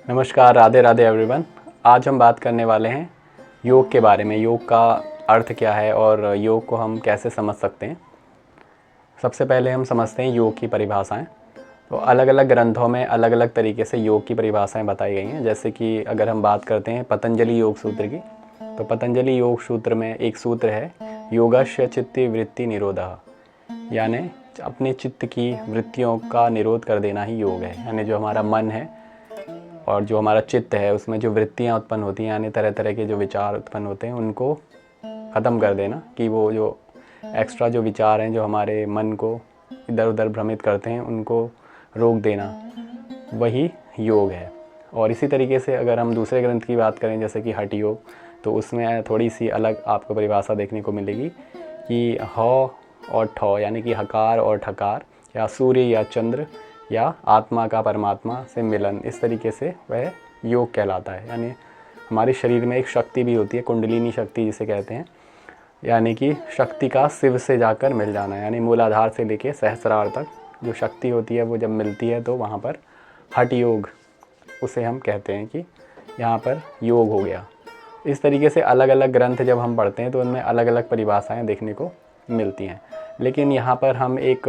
नमस्कार, राधे राधे एवरीवन। आज हम बात करने वाले हैं योग के बारे में। योग का अर्थ क्या है और योग को हम कैसे समझ सकते हैं। सबसे पहले हम समझते हैं योग की परिभाषाएं। तो अलग अलग ग्रंथों में अलग अलग तरीके से योग की परिभाषाएं बताई गई हैं। जैसे कि अगर हम बात करते हैं पतंजलि योग सूत्र की, तो पतंजलि योग सूत्र में एक सूत्र है योगस्य चित्त वृत्ति निरोधः, यानी अपने चित्त की वृत्तियों का निरोध कर देना ही योग है। यानी जो हमारा मन है और जो हमारा चित्त है उसमें जो वृत्तियाँ उत्पन्न होती हैं, यानी तरह तरह के जो विचार उत्पन्न होते हैं, उनको ख़त्म कर देना। कि वो जो एक्स्ट्रा जो विचार हैं जो हमारे मन को इधर उधर भ्रमित करते हैं, उनको रोक देना, वही योग है। और इसी तरीके से अगर हम दूसरे ग्रंथ की बात करें जैसे कि हठ योग, तो उसमें थोड़ी सी अलग आपको परिभाषा देखने को मिलेगी कि ह और ठ, यानी कि हकार और ठकार, या सूर्य या चंद्र, या आत्मा का परमात्मा से मिलन, इस तरीके से वह योग कहलाता है। यानी हमारे शरीर में एक शक्ति भी होती है, कुंडलिनी शक्ति जिसे कहते हैं, यानी कि शक्ति का शिव से जाकर मिल जाना। यानी मूलाधार से लेके सहस्रार तक जो शक्ति होती है वो जब मिलती है तो वहाँ पर हठ योग, उसे हम कहते हैं कि यहाँ पर योग हो गया। इस तरीके से अलग अलग ग्रंथ जब हम पढ़ते हैं तो उनमें अलग अलग परिभाषाएँ देखने को मिलती हैं। लेकिन यहाँ पर हम एक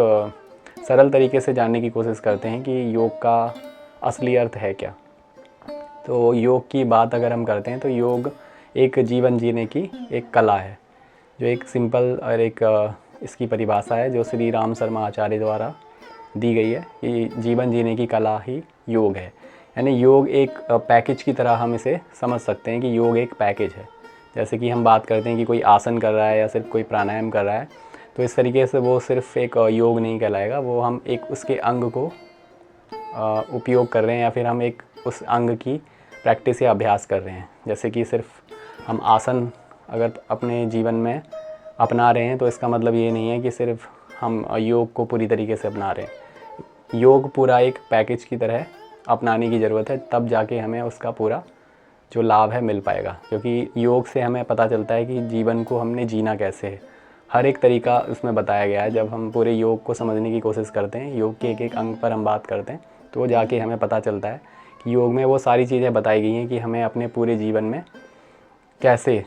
सरल तरीके से जानने की कोशिश करते हैं कि योग का असली अर्थ है क्या। तो योग की बात अगर हम करते हैं तो योग एक जीवन जीने की एक कला है, जो एक सिंपल और एक इसकी परिभाषा है जो श्री राम शर्मा आचार्य द्वारा दी गई है कि जीवन जीने की कला ही योग है। यानी योग एक पैकेज की तरह हम इसे समझ सकते हैं कि योग एक पैकेज है। जैसे कि हम बात करते हैं कि कोई आसन कर रहा है या सिर्फ कोई प्राणायाम कर रहा है, तो इस तरीके से वो सिर्फ एक योग नहीं कहलाएगा, वो हम एक उसके अंग को उपयोग कर रहे हैं, या फिर हम एक उस अंग की प्रैक्टिस या अभ्यास कर रहे हैं। जैसे कि सिर्फ हम आसन अगर अपने जीवन में अपना रहे हैं तो इसका मतलब ये नहीं है कि सिर्फ हम योग को पूरी तरीके से अपना रहे हैं। योग पूरा एक पैकेज की तरह अपनाने की ज़रूरत है, तब जाके हमें उसका पूरा जो लाभ है मिल पाएगा। क्योंकि योग से हमें पता चलता है कि जीवन को हमने जीना कैसे है, हर एक तरीका उसमें बताया गया है। जब हम पूरे योग को समझने की कोशिश करते हैं, योग के एक एक अंग पर हम बात करते हैं, तो जाके हमें पता चलता है कि योग में वो सारी चीज़ें बताई गई हैं कि हमें अपने पूरे जीवन में कैसे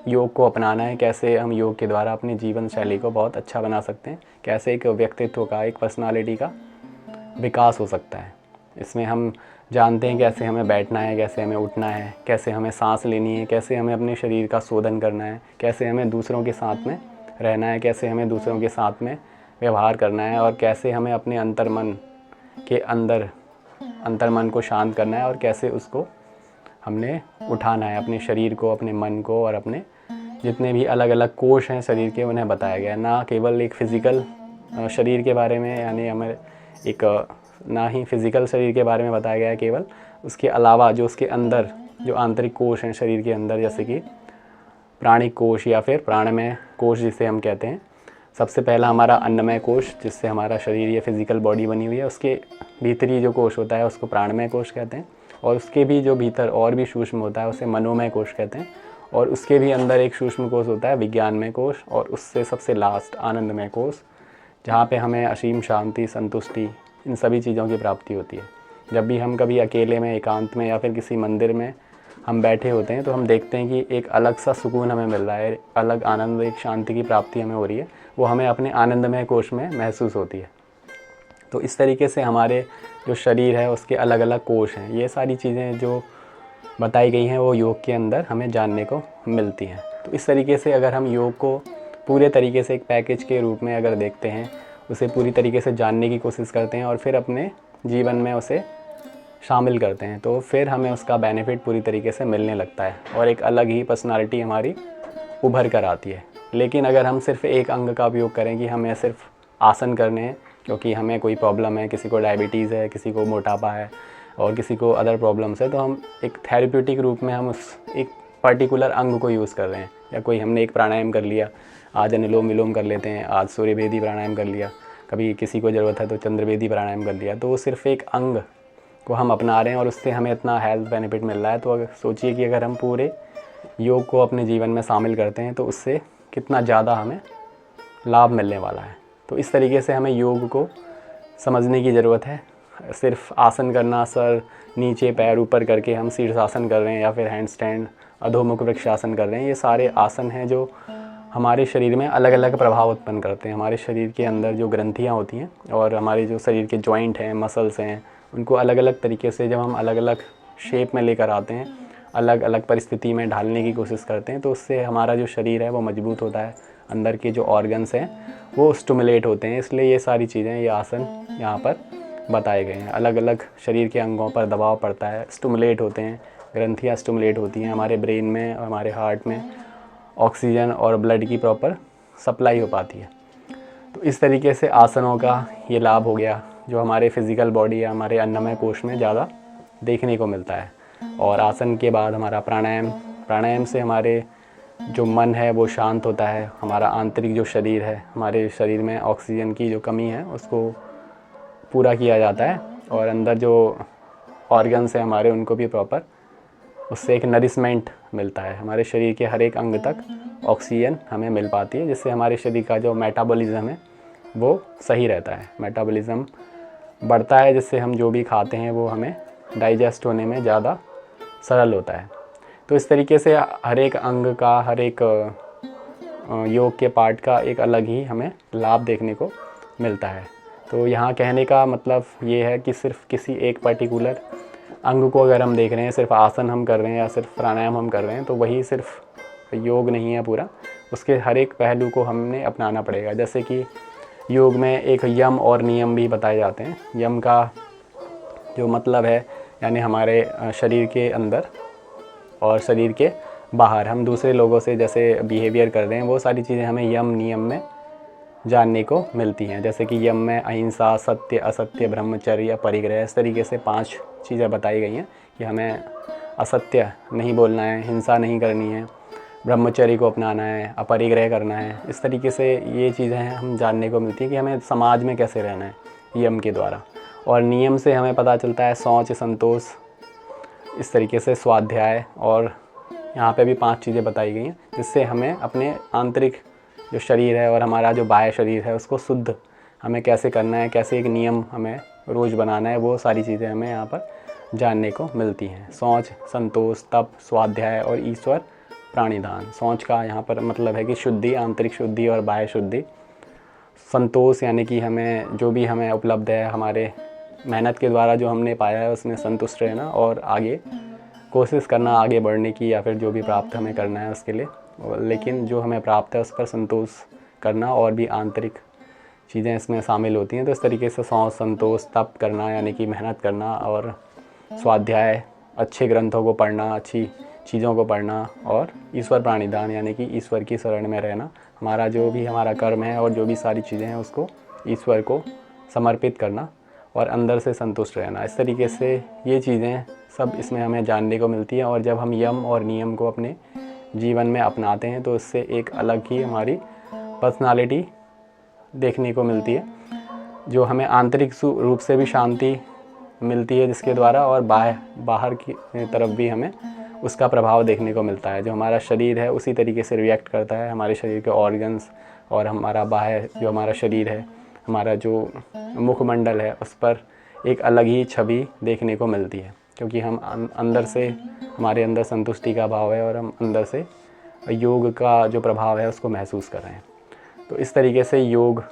योग को अपनाना है, कैसे हम योग के द्वारा अपनी जीवन शैली को बहुत अच्छा बना सकते हैं, कैसे एक व्यक्तित्व का, एक पर्सनालिटी का विकास हो सकता है। इसमें हम जानते हैं कैसे हमें बैठना है, कैसे हमें उठना है, कैसे हमें सांस लेनी है, कैसे हमें अपने शरीर का शोधन करना है, कैसे हमें दूसरों के साथ में रहना है, कैसे हमें दूसरों के साथ में व्यवहार करना है, और कैसे हमें अपने अंतर्मन के अंदर अंतर्मन को शांत करना है, और कैसे उसको हमने उठाना है, अपने शरीर को, अपने मन को, और अपने जितने भी अलग अलग कोष हैं शरीर के, उन्हें बताया गया है। ना केवल एक फिज़िकल शरीर के बारे में, यानी हमें एक ना ही फिज़िकल शरीर के बारे में बताया गया है केवल, उसके अलावा जो उसके अंदर जो आंतरिक कोष हैं शरीर के अंदर, जैसे कि प्राणिक कोष या फिर प्राणमय कोष जिसे हम कहते हैं। सबसे पहला हमारा अन्नमय कोष, जिससे हमारा शरीर ये फिज़िकल बॉडी बनी हुई है, उसके भीतरी जो कोष होता है उसको प्राणमय कोष कहते हैं, और उसके भी जो भीतर और भी सूक्ष्म होता है उसे मनोमय कोष कहते हैं, और उसके भी अंदर एक सूक्ष्म कोष होता है विज्ञानमय कोष, और उससे सबसे लास्ट आनंदमय कोष, जहाँ पे हमें असीम शांति, संतुष्टि, इन सभी चीज़ों की प्राप्ति होती है। जब भी हम कभी अकेले में, एकांत में, या फिर किसी मंदिर में हम बैठे होते हैं तो हम देखते हैं कि एक अलग सा सुकून हमें मिल रहा है, अलग आनंद, एक शांति की प्राप्ति हमें हो रही है, वो हमें अपने आनंदमय कोष में महसूस होती है। तो इस तरीके से हमारे जो शरीर है उसके अलग अलग कोष हैं। ये सारी चीज़ें जो बताई गई हैं वो योग के अंदर हमें जानने को मिलती हैं। तो इस तरीके से अगर हम योग को पूरे तरीके से एक पैकेज के रूप में अगर देखते हैं, उसे पूरी तरीके से जानने की कोशिश करते हैं और फिर अपने जीवन में उसे शामिल करते हैं, तो फिर हमें उसका बेनिफिट पूरी तरीके से मिलने लगता है और एक अलग ही पर्सनालिटी हमारी उभर कर आती है। लेकिन अगर हम सिर्फ एक अंग का उपयोग करें कि हमें सिर्फ आसन करने हैं क्योंकि हमें कोई प्रॉब्लम है, किसी को डायबिटीज़ है, किसी को मोटापा है और किसी को अदर प्रॉब्लम्स है, तो हम एक थेरेप्यूटिक रूप में हम उस एक पर्टिकुलर अंग को यूज़ कर रहे हैं। या कोई हमने एक प्राणायाम कर लिया, आज अनुलोम विलोम कर लेते हैं, आज सूर्यभेदी प्राणायाम कर लिया, कभी किसी को ज़रूरत है तो चंद्रभेदी प्राणायाम कर लिया, तो वो सिर्फ एक अंग को हम अपना रहे हैं और उससे हमें इतना हेल्थ बेनिफिट मिल रहा है। तो अगर सोचिए कि अगर हम पूरे योग को अपने जीवन में शामिल करते हैं तो उससे कितना ज़्यादा हमें लाभ मिलने वाला है। तो इस तरीके से हमें योग को समझने की ज़रूरत है। सिर्फ आसन करना सर नीचे पैर ऊपर करके हम शीर्षासन कर रहे हैं, या फिर हैंड स्टैंड, अधोमुख वृक्षासन कर रहे हैं। ये सारे आसन हैं जो हमारे शरीर में अलग अलग प्रभाव उत्पन्न करते हैं। हमारे शरीर के अंदर जो ग्रंथियाँ होती हैं और हमारे जो शरीर के जॉइंट हैं, मसल्स हैं, उनको अलग अलग तरीके से जब हम अलग अलग शेप में लेकर आते हैं, अलग अलग परिस्थिति में ढालने की कोशिश करते हैं, तो उससे हमारा जो शरीर है वो मजबूत होता है। अंदर के जो ऑर्गन्स हैं वो स्टिमुलेट होते हैं। इसलिए ये सारी चीज़ें, ये आसन यहाँ पर बताए गए हैं। अलग अलग शरीर के अंगों पर दबाव पड़ता है, स्टिमुलेट होते हैं, ग्रंथियाँ स्टिमुलेट होती हैं, हमारे ब्रेन में और हमारे हार्ट में ऑक्सीजन और ब्लड की प्रॉपर सप्लाई हो पाती है। तो इस तरीके से आसनों का ये लाभ हो गया जो हमारे फिज़िकल बॉडी या हमारे अन्नमय कोश में ज़्यादा देखने को मिलता है। और आसन के बाद हमारा प्राणायाम से हमारे जो मन है वो शांत होता है। हमारा आंतरिक जो शरीर है, हमारे शरीर में ऑक्सीजन की जो कमी है उसको पूरा किया जाता है, और अंदर जो ऑर्गन्स हैं हमारे, उनको भी प्रॉपर उससे एक नरिशमेंट मिलता है। हमारे शरीर के हर एक अंग तक ऑक्सीजन हमें मिल पाती है, जिससे हमारे शरीर का जो मेटाबॉलिज्म है वो सही रहता है। मेटाबॉलिज्म बढ़ता है, जिससे हम जो भी खाते हैं वो हमें डाइजेस्ट होने में ज़्यादा सरल होता है। तो इस तरीके से हर एक अंग का, हर एक योग के पार्ट का एक अलग ही हमें लाभ देखने को मिलता है। तो यहाँ कहने का मतलब ये है कि सिर्फ किसी एक पर्टिकुलर अंग को अगर हम देख रहे हैं, सिर्फ आसन हम कर रहे हैं या सिर्फ प्राणायाम हम कर रहे हैं, तो वही सिर्फ योग नहीं है पूरा। उसके हर एक पहलू को हमने अपनाना पड़ेगा। जैसे कि योग में एक यम और नियम भी बताए जाते हैं। यम का जो मतलब है, यानी हमारे शरीर के अंदर और शरीर के बाहर हम दूसरे लोगों से जैसे बिहेवियर कर रहे हैं, वो सारी चीज़ें हमें यम नियम में जानने को मिलती हैं। जैसे कि यम में अहिंसा, सत्य, असत्य, ब्रह्मचर्य, परिग्रह, इस तरीके से 5 चीज़ें बताई गई हैं कि हमें असत्य नहीं बोलना है, हिंसा नहीं करनी है, ब्रह्मचर्य को अपनाना है, अपरिग्रह करना है। इस तरीके से ये चीज़ें हम जानने को मिलती हैं कि हमें समाज में कैसे रहना है यम के द्वारा। और नियम से हमें पता चलता है शौच, संतोष, इस तरीके से स्वाध्याय, और यहाँ पे भी 5 चीज़ें बताई गई हैं जिससे हमें अपने आंतरिक जो शरीर है और हमारा जो बाह्य शरीर है उसको शुद्ध हमें कैसे करना है, कैसे एक नियम हमें रोज़ बनाना है, वो सारी चीज़ें हमें यहाँ पर जानने को मिलती हैं। शौच, संतोष, तप, स्वाध्याय और ईश्वर प्राणिधान। शौच का यहाँ पर मतलब है कि शुद्धि, आंतरिक शुद्धि और बाह्य शुद्धि। संतोष यानी कि हमें जो भी हमें उपलब्ध है, हमारे मेहनत के द्वारा जो हमने पाया है उसमें संतुष्ट रहना और आगे कोशिश करना, आगे बढ़ने की, या फिर जो भी प्राप्त हमें करना है उसके लिए, लेकिन जो हमें प्राप्त है उस पर संतोष करना, और भी आंतरिक चीज़ें इसमें शामिल होती हैं। तो इस तरीके से शौच, संतोष, तप करना यानी कि मेहनत करना, और स्वाध्याय, अच्छे ग्रंथों को पढ़ना, अच्छी चीज़ों को पढ़ना, और ईश्वर प्राणिधान यानी कि ईश्वर की शरण में रहना। हमारा जो भी हमारा कर्म है और जो भी सारी चीज़ें हैं उसको ईश्वर को समर्पित करना और अंदर से संतुष्ट रहना। इस तरीके से ये चीज़ें सब इसमें हमें जानने को मिलती है। और जब हम यम और नियम को अपने जीवन में अपनाते हैं तो इससे एक अलग ही हमारी पर्सनालिटी देखने को मिलती है, जो हमें आंतरिक रूप से भी शांति मिलती है जिसके द्वारा, और बाहर की तरफ भी हमें उसका प्रभाव देखने को मिलता है। जो हमारा शरीर है उसी तरीके से रिएक्ट करता है, हमारे शरीर के ऑर्गन्स, और हमारा बाह्य जो हमारा शरीर है, हमारा जो मुखमंडल है, उस पर एक अलग ही छवि देखने को मिलती है, क्योंकि हम अंदर से, हमारे अंदर संतुष्टि का भाव है और हम अंदर से योग का जो प्रभाव है उसको महसूस कर रहे हैं। तो इस तरीके से योग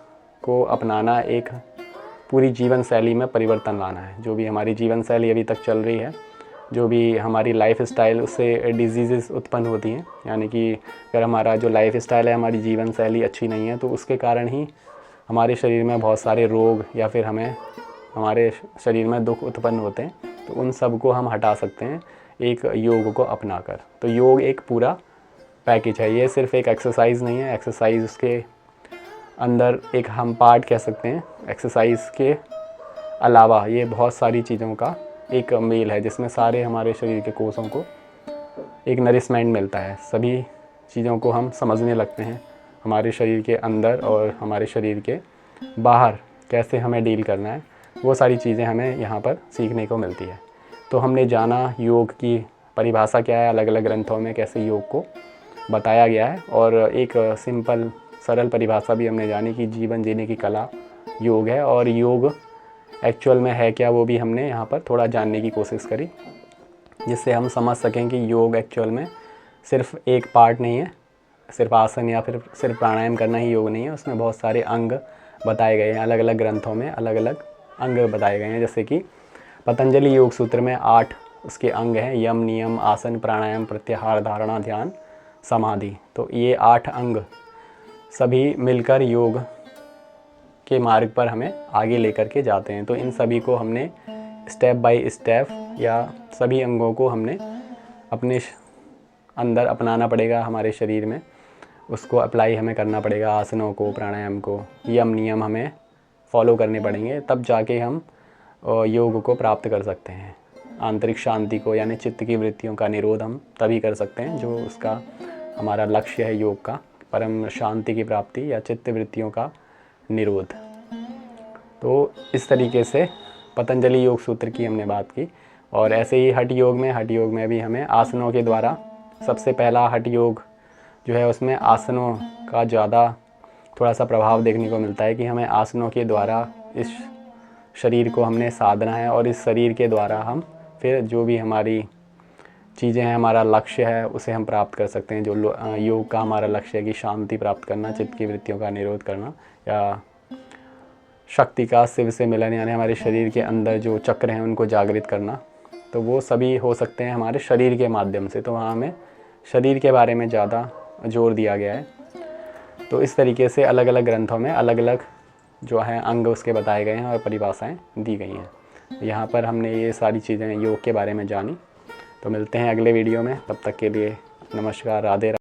को अपनाना एक पूरी जीवन शैली में परिवर्तन लाना है। जो भी हमारी जीवन शैली अभी तक चल रही है, जो भी हमारी लाइफ स्टाइल, उससे डिजीज़ उत्पन्न होती हैं। यानी कि अगर हमारा जो लाइफ स्टाइल है, हमारी जीवन शैली अच्छी नहीं है, तो उसके कारण ही हमारे शरीर में बहुत सारे रोग या फिर हमारे शरीर में दुख उत्पन्न होते हैं। तो उन सब को हम हटा सकते हैं एक योग को अपनाकर। तो योग एक पूरा पैकेज है, ये सिर्फ एक एक्सरसाइज नहीं है। एक्सरसाइज उसके अंदर एक हम पार्ट कह सकते हैं। एक्सरसाइज के अलावा ये बहुत सारी चीज़ों का एक मेल है, जिसमें सारे हमारे शरीर के कोषों को एक नरिशमेंट मिलता है। सभी चीज़ों को हम समझने लगते हैं, हमारे शरीर के अंदर और हमारे शरीर के बाहर कैसे हमें डील करना है, वो सारी चीज़ें हमें यहाँ पर सीखने को मिलती है। तो हमने जाना योग की परिभाषा क्या है, अलग अलग ग्रंथों में कैसे योग को बताया गया है, और एक सिंपल सरल परिभाषा भी हमने जानी कि जीवन जीने की कला योग है। और योग एक्चुअल में है क्या वो भी हमने यहाँ पर थोड़ा जानने की कोशिश करी, जिससे हम समझ सकें कि योग एक्चुअल में सिर्फ एक पार्ट नहीं है, सिर्फ आसन या फिर सिर्फ प्राणायाम करना ही योग नहीं है। उसमें बहुत सारे अंग बताए गए हैं, अलग अलग ग्रंथों में अलग अलग अंग बताए गए हैं। जैसे कि पतंजलि योग सूत्र में 8 उसके अंग हैं, यम, नियम, आसन, प्राणायाम, प्रत्याहार, धारणा, ध्यान, समाधि। तो ये 8 अंग सभी मिलकर योग के मार्ग पर हमें आगे लेकर के जाते हैं। तो इन सभी को हमने स्टेप बाय स्टेप या सभी अंगों को हमने अपने अंदर अपनाना पड़ेगा, हमारे शरीर में उसको अप्लाई हमें करना पड़ेगा। आसनों को, प्राणायाम को, यम नियम हमें फॉलो करने पड़ेंगे, तब जाके हम योग को प्राप्त कर सकते हैं। आंतरिक शांति को यानी चित्त की वृत्तियों का निरोध हम तभी कर सकते हैं, जो उसका हमारा लक्ष्य है योग का, परम शांति की प्राप्ति या चित्त वृत्तियों का निरोध। तो इस तरीके से पतंजलि योग सूत्र की हमने बात की। और ऐसे ही हठ योग में भी हमें आसनों के द्वारा, सबसे पहला हठ योग जो है उसमें आसनों का ज़्यादा थोड़ा सा प्रभाव देखने को मिलता है कि हमें आसनों के द्वारा इस शरीर को हमने साधना है, और इस शरीर के द्वारा हम फिर जो भी हमारी चीज़ें हैं, हमारा लक्ष्य है, उसे हम प्राप्त कर सकते हैं। जो योग का हमारा लक्ष्य है कि शांति प्राप्त करना, चित्त की वृत्तियों का निरोध करना, या शक्ति का शिव से मिलन, यानी हमारे शरीर के अंदर जो चक्र हैं उनको जागृत करना, तो वो सभी हो सकते हैं हमारे शरीर के माध्यम से। तो वहाँ हमें शरीर के बारे में ज़्यादा जोर दिया गया है। तो इस तरीके से अलग अलग ग्रंथों में अलग अलग जो हैं अंग उसके बताए गए हैं और परिभाषाएं दी गई हैं। यहाँ पर हमने ये सारी चीज़ें योग के बारे में जानी। तो मिलते हैं अगले वीडियो में, तब तक के लिए नमस्कार, राधे राधे।